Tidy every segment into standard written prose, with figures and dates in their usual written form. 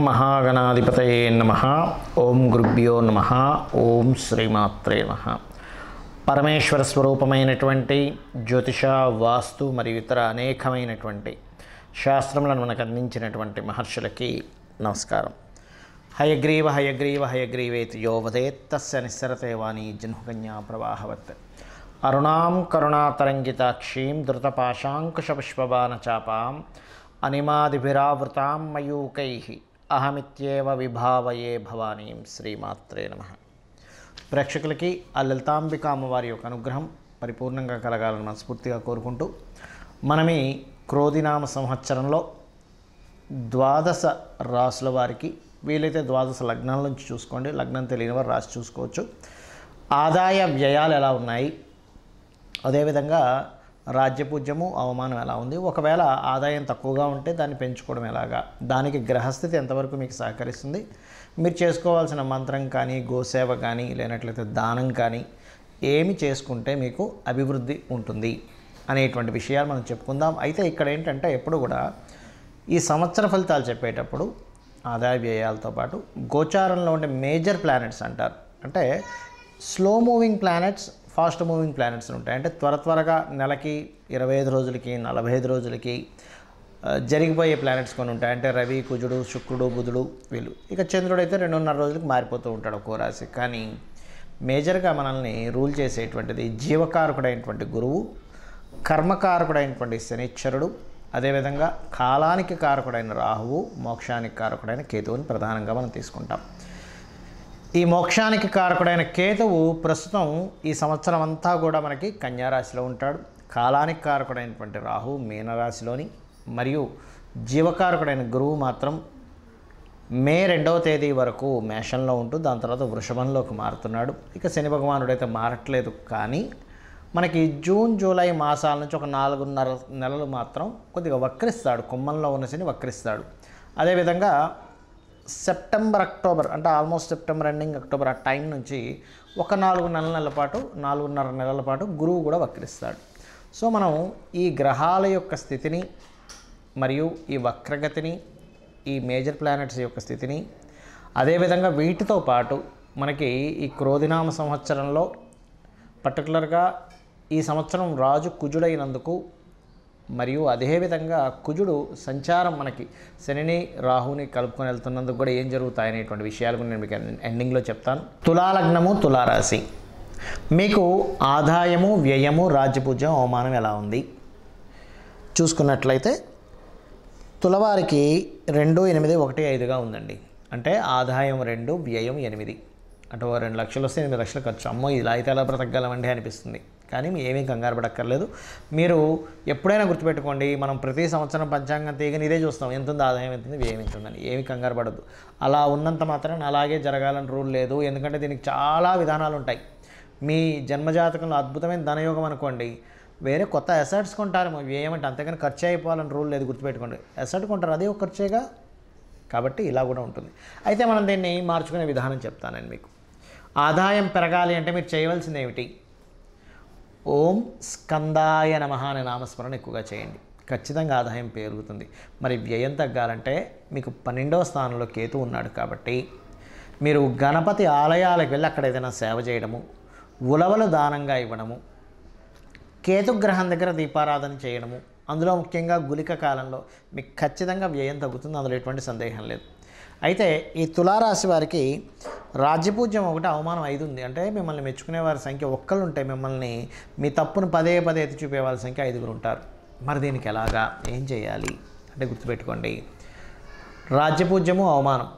మహాగణాధిపతయే నమః. ఓం గురుభ్యో నమః. ఓం శ్రీమాత్రే నమః. పరమేశ్వర స్వరూపమైనటువంటి జ్యోతిష, వాస్తు మరియు ఇతర అనేకమైనటువంటి శాస్త్రములను మనకు అందించినటువంటి మహర్షులకి నమస్కారం. హయగ్రీవ హయగ్రీవ హయగ్రీవేతి యో వదేత్ తస్య నిస్సరతే వాణి జన్మకన్యా ప్రవాహవత్. అరుణాం కరుణాతరంగితాక్షీం ధృతపాశాంకుశపుష్పబాణచాపాం అనిమాదిభిరావృతాం మయూకైః అహమిత్యేవ విభావయే భవానీం. శ్రీమాత్రే నమః. ప్రేక్షకులకి ఆ లలితాంబిక అమ్మవారి యొక్క అనుగ్రహం పరిపూర్ణంగా కలగాలని మనస్ఫూర్తిగా కోరుకుంటూ, మనం ఈ క్రోధినామ సంవత్సరంలో 12 రాసుల వారికి, వీలైతే 12 లగ్నాల నుంచి చూసుకోండి, లగ్నం తెలియని వారు రాసి చూసుకోవచ్చు, ఆదాయ వ్యయాలు ఎలా ఉన్నాయి, అదేవిధంగా రాజ్యపూజ్యము అవమానం ఎలా ఉంది, ఒకవేళ ఆదాయం తక్కువగా ఉంటే దాన్ని పెంచుకోవడం ఎలాగా, దానికి గ్రహస్థితి ఎంతవరకు మీకు సహకరిస్తుంది, మీరు చేసుకోవాల్సిన మంత్రం కానీ, గోసేవ కానీ, లేనట్లయితే దానం కానీ ఏమి చేసుకుంటే మీకు అభివృద్ధి ఉంటుంది అనేటువంటి విషయాలు మనం చెప్పుకుందాం. అయితే ఇక్కడ ఏంటంటే ఎప్పుడు కూడా ఈ సంవత్సర ఫలితాలు చెప్పేటప్పుడు ఆదాయ వ్యయాలతో పాటు గోచారంలో ఉండే మేజర్ ప్లానెట్స్ అంటారు. అంటే slow moving planets, fast moving planets ఉంటాయి. అంటే త్వరగా నెలకి 25 రోజులకి 45 రోజులకి జరిగిపోయే ప్లానెట్స్ కొన్ని ఉంటాయి. అంటే రవి, కుజుడు, శుక్రుడు, బుధుడు వీళ్ళు. ఇక చంద్రుడు అయితే 2.5 రోజులకి మారిపోతూ ఉంటాడు ఒక్కో రాశి. కానీ మేజర్గా మనల్ని రూల్ చేసేటువంటిది జీవకారకుడైనటువంటి గురువు, కర్మకారకుడైనటువంటి శనిశ్చరుడు, అదేవిధంగా కాలానికి కారకుడైన రాహువు, మోక్షానికి కారకుడైన కేతువుని ప్రధానంగా మనం తీసుకుంటాం. ఈ మోక్షానికి కారకుడైన కేతువు ప్రస్తుతం ఈ సంవత్సరం అంతా కూడా మనకి కన్యారాశిలో ఉంటాడు. కాలానికి కారకుడైనటువంటి రాహు మీనరాశిలోని, మరియు జీవకారకుడైన గురువు మాత్రం మే 2వ తేదీ వరకు మేషంలో ఉంటూ దాని తర్వాత వృషభంలోకి మారుతున్నాడు. ఇక శని భగవానుడు అయితే మారట్లేదు, కానీ మనకి జూన్, జూలై మాసాల నుంచి ఒక 4.5 నెలలు మాత్రం కొద్దిగా వక్రిస్తాడు. కుంభంలో ఉన్న శని వక్రిస్తాడు. అదేవిధంగా సెప్టెంబర్, అక్టోబర్, అంటే ఆల్మోస్ట్ సెప్టెంబర్ ఎండింగ్, అక్టోబర్ ఆ టైం నుంచి ఒక 4.5 నెలల పాటు గురువు కూడా వక్రిస్తాడు. సో మనం ఈ గ్రహాల యొక్క స్థితిని మరియు ఈ వక్రగతిని, ఈ మేజర్ ప్లానెట్స్ యొక్క స్థితిని, అదేవిధంగా వీటితో పాటు మనకి ఈ క్రోధినామ సంవత్సరంలో పర్టికులర్గా ఈ సంవత్సరం రాజు కుజుడైనందుకు, మరియు అదేవిధంగా కుజుడు సంచారం మనకి శనిని రాహుని కలుపుకొని వెళ్తున్నందుకు కూడా ఏం జరుగుతాయనేటువంటి విషయాలు నేను మీకు ఎండింగ్లో చెప్తాను. తులాలగ్నము, తులారాశి. మీకు ఆదాయము, వ్యయము, రాజ్యపూజ్యం, అవమానం ఎలా ఉంది చూసుకున్నట్లయితే తులవారికి 2, 8, 1, 5గా ఉందండి. అంటే ఆదాయం 2, వ్యయం 8. అంటే 2 లక్షలు వస్తే 8 లక్షలు ఖర్చు. అమ్మో, ఇలా అయితే ఎలా బ్రతకగలమండి అనిపిస్తుంది. కానీ ఏమీ కంగారు పడక్కర్లేదు. మీరు ఎప్పుడైనా గుర్తుపెట్టుకోండి, మనం ప్రతి సంవత్సరం పంచాంగం తీయగానే ఇదే చూస్తాం, ఎంత ఉంది ఆదాయం, ఎంత ఉంది వ్యయం, ఎంత ఉందని. ఏమీ కంగారు పడద్దు. అలా ఉన్నంత మాత్రం అలాగే జరగాలని రూల్ లేదు. ఎందుకంటే దీనికి చాలా విధానాలు ఉంటాయి. మీ జన్మజాతకంలో అద్భుతమైన ధనయోగం అనుకోండి, వేరే కొత్త అసెట్స్ కొంటారు, వ్యయం అంటే అంతేగాని ఖర్చు అయిపోవాలని రూల్ లేదు. గుర్తుపెట్టుకోండి, అసెట్ కొంటారు, అదే ఒక ఖర్చేగా. కాబట్టి ఇలా కూడా ఉంటుంది. అయితే మనం దీన్ని మార్చుకునే విధానం చెప్తానండి మీకు. ఆదాయం పెరగాలి అంటే మీరు చేయవలసింది ఏమిటి? ఓం స్కందాయ నమః అనే నామస్మరణ ఎక్కువగా చేయండి. ఖచ్చితంగా ఆదాయం పెరుగుతుంది. మరి వ్యయం తగ్గాలంటే మీకు 12వ స్థానంలో కేతు ఉన్నాడు. కాబట్టి మీరు గణపతి ఆలయాలకు వెళ్ళి అక్కడ ఏదైనా సేవ చేయడము, ఉలవలు దానంగా ఇవ్వడము, కేతుగ్రహం దగ్గర దీపారాధన చేయడము, అందులో ముఖ్యంగా గుళిక కాలంలో మీకు ఖచ్చితంగా వ్యయం తగ్గుతుంది. అందులో ఎటువంటి సందేహం లేదు. అయితే ఈ తులారాశి వారికి రాజ్యపూజ్యం 1, అవమానం 5 ఉంది. అంటే మిమ్మల్ని మెచ్చుకునే వారి సంఖ్య ఒక్కళ్ళు ఉంటే, మిమ్మల్ని మీ తప్పును పదే ఎత్తి చూపే వాళ్ళ సంఖ్య 5 ఉంటారు. మరి దీనికి ఎలాగా, ఏం చేయాలి అంటే గుర్తుపెట్టుకోండి, రాజ్యపూజ్యము, అవమానం.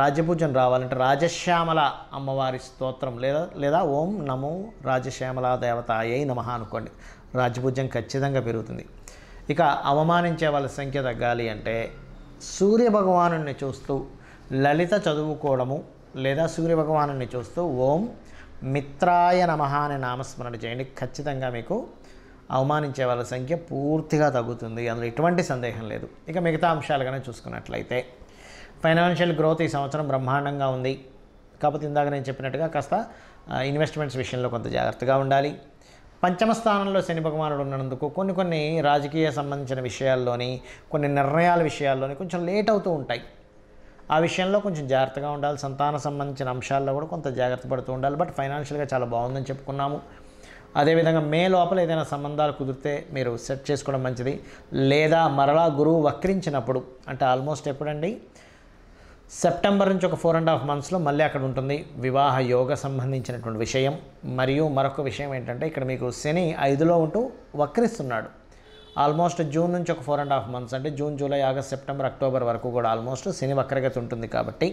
రాజ్యపూజ్యం రావాలంటే రాజశ్యామల అమ్మవారి స్తోత్రం లేదా ఓం నమో రాజశ్యామల దేవతాయై నమః అనుకోండి. రాజ్యపూజ్యం ఖచ్చితంగా పెరుగుతుంది. ఇక అవమానించే వాళ్ళ సంఖ్య తగ్గాలి అంటే సూర్యభగవానుని చూస్తూ లలిత చదువుకోవడము, లేదా సూర్యభగవానుని చూస్తూ ఓం మిత్రాయ నమః అనే నామస్మరణ చేయండి. ఖచ్చితంగా మీకు అవమానించే వాళ్ళ సంఖ్య పూర్తిగా తగ్గుతుంది. అందులో ఎటువంటి సందేహం లేదు. ఇక మిగతా అంశాలుగానే చూసుకున్నట్లయితే ఫైనాన్షియల్ గ్రోత్ ఈ సంవత్సరం బ్రహ్మాండంగా ఉంది. కాకపోతే ఇందాక నేను చెప్పినట్టుగా కాస్త ఇన్వెస్ట్మెంట్స్ విషయంలో కొంత జాగ్రత్తగా ఉండాలి. పంచమ స్థానంలో శని భగవానుడు ఉన్నందుకు కొన్ని రాజకీయ సంబంధించిన విషయాల్లోని, కొన్ని నిర్ణయాల విషయాల్లోని కొంచెం లేట్ అవుతూ ఉంటాయి. ఆ విషయంలో కొంచెం జాగ్రత్తగా ఉండాలి. సంతాన సంబంధించిన అంశాల్లో కూడా కొంత జాగ్రత్త పడుతూ ఉండాలి. బట్ ఫైనాన్షియల్గా చాలా బాగుందని చెప్పుకున్నాము. అదేవిధంగా మే లోపల ఏదైనా సంబంధాలు కుదిరితే మీరు సెట్ చేసుకోవడం మంచిది. లేదా మరలా గురువు వక్రించినప్పుడు, అంటే ఆల్మోస్ట్ ఎప్పుడండి, సెప్టెంబర్ నుంచి ఒక 4.5 monthsలో మళ్ళీ అక్కడ ఉంటుంది వివాహ యోగ సంబంధించినటువంటి విషయం. మరియు మరొక విషయం ఏంటంటే, ఇక్కడ మీకు శని 5లో ఉంటూ వక్రిస్తున్నాడు. ఆల్మోస్ట్ జూన్ నుంచి ఒక 4.5 months, అంటే June, July, August, September, October వరకు కూడా ఆల్మోస్ట్ శని వక్రగతి ఉంటుంది. కాబట్టి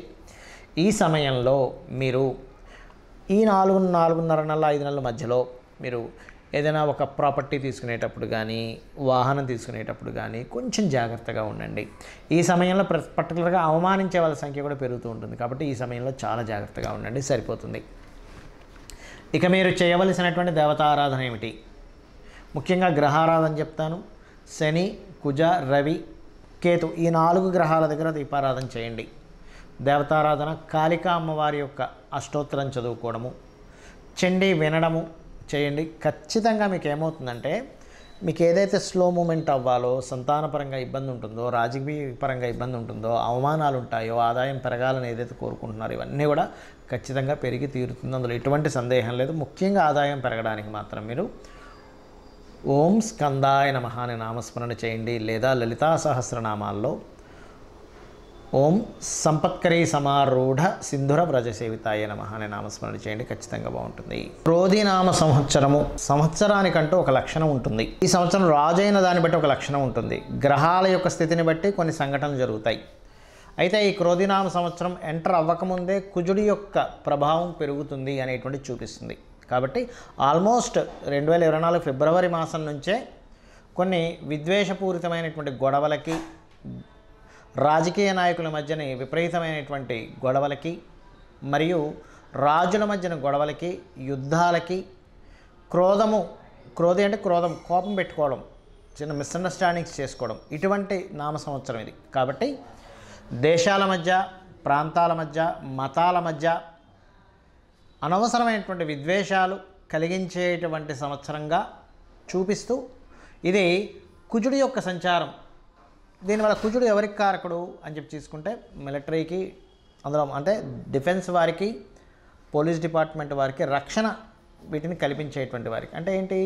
ఈ సమయంలో మీరు ఈ 4.5 నెలల మధ్యలో మీరు ఏదైనా ఒక ప్రాపర్టీ తీసుకునేటప్పుడు కానీ, వాహనం తీసుకునేటప్పుడు కానీ కొంచెం జాగ్రత్తగా ఉండండి. ఈ సమయంలో పర్టికులర్గా అవమానించే వాళ్ళ సంఖ్య కూడా పెరుగుతూ ఉంటుంది. కాబట్టి ఈ సమయంలో చాలా జాగ్రత్తగా ఉండండి, సరిపోతుంది. ఇక మీరు చేయవలసినటువంటి దేవతారాధన ఏమిటి? ముఖ్యంగా గ్రహారాధన చెప్తాను. శని, కుజ, రవి, కేతు ఈ 4 గ్రహాల దగ్గర దీపారాధన చేయండి. దేవతారాధన కాళికా అమ్మవారి యొక్క అష్టోత్తరం చదువుకోవడము, చండీ వినడము చేయండి. ఖచ్చితంగా మీకు ఏమవుతుందంటే, మీకు ఏదైతే స్లో మూమెంట్ అవ్వాలో, సంతానపరంగా ఇబ్బంది ఉంటుందో, రాజకీయ పరంగా ఇబ్బంది ఉంటుందో, అవమానాలు ఉంటాయో, ఆదాయం పెరగాలని ఏదైతే కోరుకుంటున్నారో ఇవన్నీ కూడా ఖచ్చితంగా పెరిగి తీరుతుంది. అందులో ఎటువంటి సందేహం లేదు. ముఖ్యంగా ఆదాయం పెరగడానికి మాత్రం మీరు ఓం స్కందాయ నమః అనే నామస్మరణ చేయండి. లేదా లలితా సహస్రనామాల్లో ఓం సంపత్కరీ సమారూఢ సింధుర వ్రజసేవితాయ నమః అనే నామస్మరణ చేయండి. ఖచ్చితంగా బాగుంటుంది. క్రోధినామ సంవత్సరానికంటూ ఒక లక్షణం ఉంటుంది. ఈ సంవత్సరం రాజైన దాన్ని బట్టి ఒక లక్షణం ఉంటుంది. గ్రహాల యొక్క స్థితిని బట్టి కొన్ని సంఘటనలు జరుగుతాయి. అయితే ఈ క్రోధినామ సంవత్సరం ఎంటర్ అవ్వకముందే కుజుడి యొక్క ప్రభావం పెరుగుతుంది అనేటువంటి చూపిస్తుంది. కాబట్టి ఆల్మోస్ట్ 2024 ఫిబ్రవరి మాసం నుంచే కొన్ని విద్వేషపూరితమైనటువంటి గొడవలకి, రాజకీయ నాయకుల మధ్యన విపరీతమైనటువంటి గొడవలకి, మరియు రాజుల మధ్యన గొడవలకి, యుద్ధాలకి, క్రోధి అంటే క్రోధం, కోపం పెట్టుకోవడం, చిన్న మిస్అండర్స్టాండింగ్స్ చేసుకోవడం, ఇటువంటి నామ సంవత్సరం ఇది. కాబట్టి దేశాల మధ్య, ప్రాంతాల మధ్య, మతాల మధ్య అనవసరమైనటువంటి విద్వేషాలు కలిగించేటువంటి సంవత్సరంగా చూపిస్తూ, ఇది కుజుడి యొక్క సంచారం. దీనివల్ల కుజుడు ఎవరికి కారకుడు అని చెప్పి తీసుకుంటే, మిలిటరీకి, అందులో అంటే డిఫెన్స్ వారికి, పోలీస్ డిపార్ట్మెంట్ వారికి, రక్షణ వీటిని కల్పించేటువంటి వారికి. అంటే ఏంటి,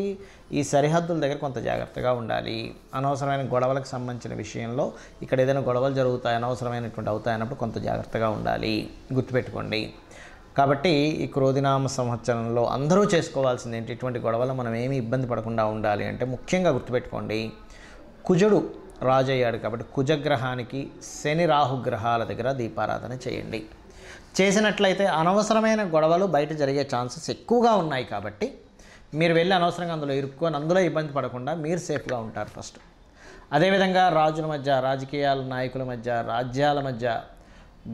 ఈ సరిహద్దుల దగ్గర కొంత జాగ్రత్తగా ఉండాలి. అనవసరమైన గొడవలకు సంబంధించిన విషయంలో ఇక్కడ ఏదైనా గొడవలు జరుగుతాయి, అనవసరమైనటువంటి అవుతాయి అన్నప్పుడు కొంత జాగ్రత్తగా ఉండాలి, గుర్తుపెట్టుకోండి. కాబట్టి ఈ క్రోధినామ సంవత్సరంలో అందరూ చేసుకోవాల్సింది ఏంటి, ఇటువంటి గొడవలు మనం ఏమీ ఇబ్బంది పడకుండా ఉండాలి అంటే ముఖ్యంగా గుర్తుపెట్టుకోండి, కుజుడు రాజు అయ్యాడు. కాబట్టి కుజగ్రహానికి శని, రాహు గ్రహాల దగ్గర దీపారాధన చేయండి. చేసినట్లయితే అనవసరమైన గొడవలు బయట జరిగే ఛాన్సెస్ ఎక్కువగా ఉన్నాయి. కాబట్టి మీరు వెళ్ళి అనవసరంగా అందులో ఇరుక్కొని అందులో ఇబ్బంది పడకుండా మీరు సేఫ్గా ఉంటారు ఫస్ట్. అదేవిధంగా రాజుల మధ్య, రాజకీయాల నాయకుల మధ్య, రాజ్యాల మధ్య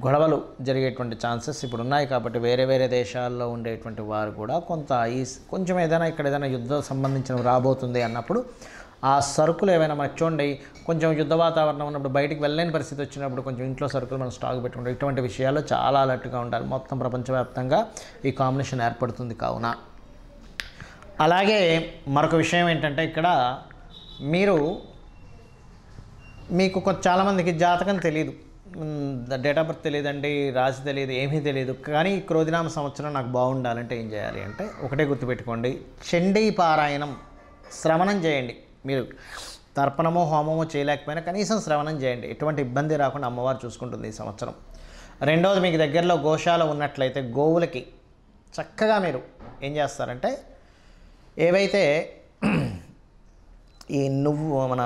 గొడవలు జరిగేటువంటి ఛాన్సెస్ ఇప్పుడు ఉన్నాయి. కాబట్టి వేరే వేరే దేశాల్లో ఉండేటువంటి వారు కూడా కొంచెం ఏదైనా ఇక్కడ ఏదైనా యుద్ధం సంబంధించినవి రాబోతుంది అన్నప్పుడు ఆ సరుకులు ఏవైనా మనకు చూడండి, కొంచెం యుద్ధ వాతావరణం ఉన్నప్పుడు బయటికి వెళ్ళలేని పరిస్థితి వచ్చినప్పుడు కొంచెం ఇంట్లో సరుకులు మనం స్టాక్ పెట్టుకుంటాం. ఇటువంటి విషయాల్లో చాలా అలర్ట్గా ఉండాలి. మొత్తం ప్రపంచవ్యాప్తంగా ఈ కాంబినేషన్ ఏర్పడుతుంది. కావున అలాగే మరొక విషయం ఏంటంటే, ఇక్కడ మీకు చాలామందికి జాతకం తెలియదు, డేట్ ఆఫ్ బర్త్ తెలియదండి, రాశి తెలియదు, ఏమీ తెలియదు. కానీ క్రోధినామ సంవత్సరం నాకు బాగుండాలంటే ఏం చేయాలి అంటే, ఒకటే గుర్తుపెట్టుకోండి, చండీ పారాయణం, శ్రవణం చేయండి. మీరు తర్పణమో హోమమో చేయలేకపోయినా కనీసం శ్రవణం చేయండి. ఎటువంటి ఇబ్బంది రాకుండా అమ్మవారు చూసుకుంటుంది ఈ సంవత్సరం. రెండవది, మీకు దగ్గరలో గోశాల ఉన్నట్లయితే గోవులకి చక్కగా మీరు ఏం చేస్తారంటే, ఏవైతే ఈ మన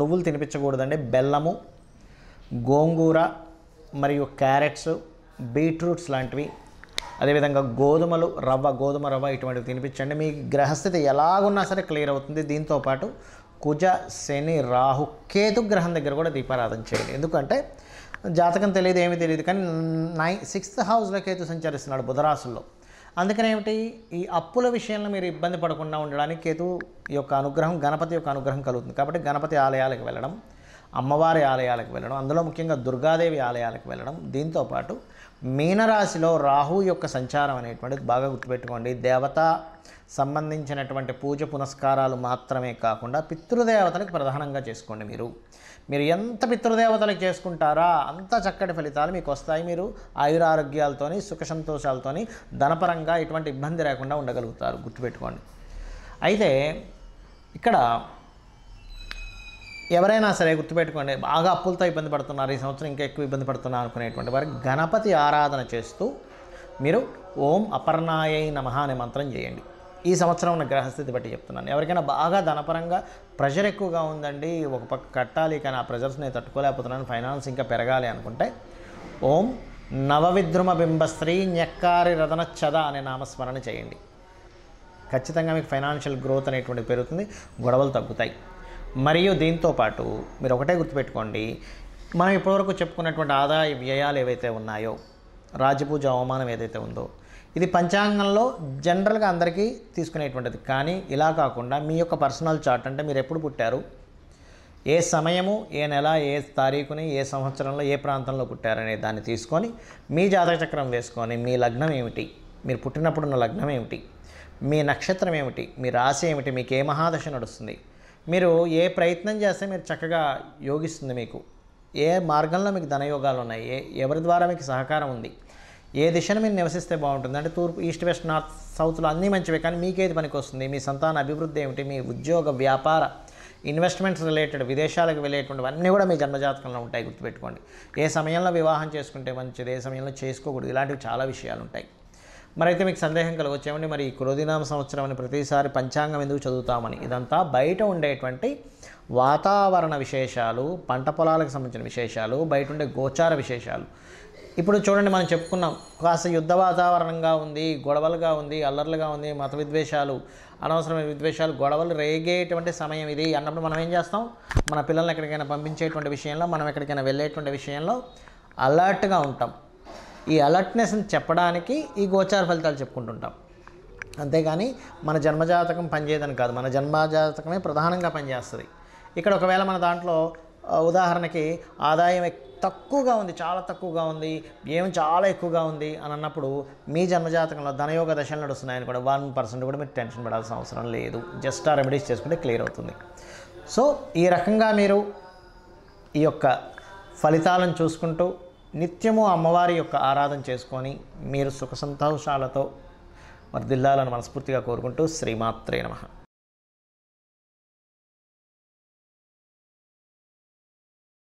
నువ్వులు తినిపించకూడదండి. బెల్లము, గోంగూర మరియు క్యారెట్స్, బీట్రూట్స్ లాంటివి, అదేవిధంగా గోధుమ రవ్వ ఇటువంటివి తినిపించండి. మీ గ్రహస్థితి ఎలాగున్నా సరే క్లియర్ అవుతుంది. దీంతోపాటు కుజ, శని, రాహు, కేతు గ్రహం దగ్గర కూడా దీపారాధన చేయండి. ఎందుకంటే జాతకం తెలియదు, ఏమీ తెలియదు, కానీ 6th హౌస్లో కేతు సంచరిస్తున్నాడు బుధరాశుల్లో. అందుకని ఏమిటి, ఈ అప్పుల విషయంలో మీరు ఇబ్బంది పడకుండా ఉండడానికి కేతు యొక్క అనుగ్రహం, గణపతి యొక్క అనుగ్రహం కలుగుతుంది. కాబట్టి గణపతి ఆలయాలకు వెళ్ళడం, అమ్మవారి ఆలయాలకు వెళ్ళడం, అందులో ముఖ్యంగా దుర్గాదేవి ఆలయాలకు వెళ్ళడం. దీంతోపాటు మీనరాశిలో రాహు యొక్క సంచారం అనేటువంటిది బాగా గుర్తుపెట్టుకోండి. దేవత సంబంధించినటువంటి పూజ పునస్కారాలు మాత్రమే కాకుండా పితృదేవతలకు ప్రధానంగా చేసుకోండి. మీరు ఎంత పితృదేవతలకు చేసుకుంటారా అంత చక్కటి ఫలితాలు మీకు వస్తాయి. మీరు ఆయురారోగ్యాలతోని సుఖ సంతోషాలతోని ధనపరంగా ఎటువంటి ఇబ్బంది లేకుండా ఉండగలుగుతారు, గుర్తుపెట్టుకోండి. అయితే ఇక్కడ ఎవరైనా సరే గుర్తుపెట్టుకోండి, బాగా అప్పులతో ఇబ్బంది పడుతున్నారు, ఈ సంవత్సరం ఇంకా ఎక్కువ ఇబ్బంది పడుతున్నారు అనుకునేటువంటి వారికి గణపతి ఆరాధన చేస్తూ మీరు ఓం అపర్ణాయై నమః అనే మంత్రం చేయండి. ఈ సంవత్సరం ఉన్న గ్రహస్థితి బట్టి చెప్తున్నాను. ఎవరికైనా బాగా ధనపరంగా ప్రెషర్ ఎక్కువగా ఉందండి, ఒక పక్క కట్టాలి కానీ ఆ ప్రెషర్స్ నేను తట్టుకోలేకపోతున్నాను, ఫైనాన్స్ ఇంకా పెరగాలి అనుకుంటే ఓం నవవిద్రుమ బింబశ్రీ న్యక్కారి రదనచ్చద అనే నామస్మరణ చేయండి. ఖచ్చితంగా మీకు ఫైనాన్షియల్ గ్రోత్ అనేటువంటిది పెరుగుతుంది, గొడవలు తగ్గుతాయి. మరియు దీంతోపాటు మీరు ఒకటే గుర్తుపెట్టుకోండి, మనం ఇప్పటివరకు చెప్పుకున్నటువంటి ఆదాయ వ్యయాలు ఏవైతే ఉన్నాయో, రాజపూజ అవమానం ఏదైతే ఉందో, ఇది పంచాంగంలో జనరల్గా అందరికీ తీసుకునేటువంటిది. కానీ ఇలా కాకుండా మీ యొక్క పర్సనల్ చార్ట్, అంటే మీరు ఎప్పుడు పుట్టారు, ఏ సమయము, ఏ నెల, ఏ తారీఖుని, ఏ సంవత్సరంలో, ఏ ప్రాంతంలో పుట్టారనే దాన్ని తీసుకొని మీ జాతక చక్రం వేసుకొని మీ లగ్నం ఏమిటి, మీరు పుట్టినప్పుడున్న లగ్నం ఏమిటి, మీ నక్షత్రం ఏమిటి, మీ రాశి ఏమిటి, మీకు ఏ మహాదశ నడుస్తుంది, మీరు ఏ ప్రయత్నం చేస్తే మీరు చక్కగా యోగిస్తుంది, మీకు ఏ మార్గంలో మీకు ధనయోగాలు ఉన్నాయి, ఎవరి ద్వారా మీకు సహకారం ఉంది, ఏ దిశను మీరు నివసిస్తే బాగుంటుంది, అంటే తూర్పు, ఈస్ట్, వెస్ట్, నార్త్, సౌత్లో అన్నీ మంచివే, కానీ మీకేది పనికి వస్తుంది, మీ సంతాన అభివృద్ధి ఏమిటి, మీ ఉద్యోగ వ్యాపార ఇన్వెస్ట్మెంట్స్ రిలేటెడ్ విదేశాలకు వెళ్ళేటువంటివన్నీ కూడా మీ జన్మజాతకంలో ఉంటాయి, గుర్తుపెట్టుకోండి. ఏ సమయంలో వివాహం చేసుకుంటే మంచిది, ఏ సమయంలో చేసుకోకూడదు, ఇలాంటివి చాలా విషయాలు ఉంటాయి. మరైతే మీకు సందేహం కలగొచ్చేమండి, మరి ఈ క్రోధినామ సంవత్సరం అని ప్రతిసారి పంచాంగం ఎందుకు చదువుతామని. ఇదంతా బయట ఉండేటువంటి వాతావరణ విశేషాలు, పంట పొలాలకు సంబంధించిన విశేషాలు, బయట ఉండే గోచార విశేషాలు. ఇప్పుడు చూడండి, మనం చెప్పుకున్నాం, కాస్త యుద్ధ వాతావరణంగా ఉంది, గొడవలుగా ఉంది, అల్లర్లుగా ఉంది, మత విద్వేషాలు, అనవసరమైన విద్వేషాలు, గొడవలు రేగేటువంటి సమయం ఇది అన్నప్పుడు మనం ఏం చేస్తాం, మన పిల్లల్ని ఎక్కడికైనా పంపించేటువంటి విషయంలో, మనం ఎక్కడికైనా వెళ్ళేటువంటి విషయంలో అలర్ట్గా ఉంటాం. ఈ అలర్ట్నెస్ని చెప్పడానికి ఈ గోచార ఫలితాలు చెప్పుకుంటుంటాం. అంతేగాని మన జన్మజాతకం పనిచేయదని కాదు, మన జన్మజాతకమే ప్రధానంగా పనిచేస్తుంది. ఇక్కడ ఒకవేళ మన దాంట్లో ఉదాహరణకి ఆదాయం తక్కువగా ఉంది, చాలా తక్కువగా ఉంది, వ్యయం చాలా ఎక్కువగా ఉంది అని అన్నప్పుడు మీ జన్మజాతకంలో ధనయోగ దశలు నడుస్తున్నాయని కూడా 1% కూడా మీరు టెన్షన్ పడాల్సిన అవసరం లేదు. జస్ట్ ఆ రెమెడీస్ చేసుకుంటే క్లియర్ అవుతుంది. సో ఈ రకంగా మీరు ఈ యొక్క ఫలితాలను చూసుకుంటూ నిత్యము అమ్మవారి యొక్క ఆరాధన చేసుకొని మీరు సుఖ సంతోషాలతో వర్ధిల్లాలని మనస్ఫూర్తిగా కోరుకుంటూ శ్రీమాత్రే నమః.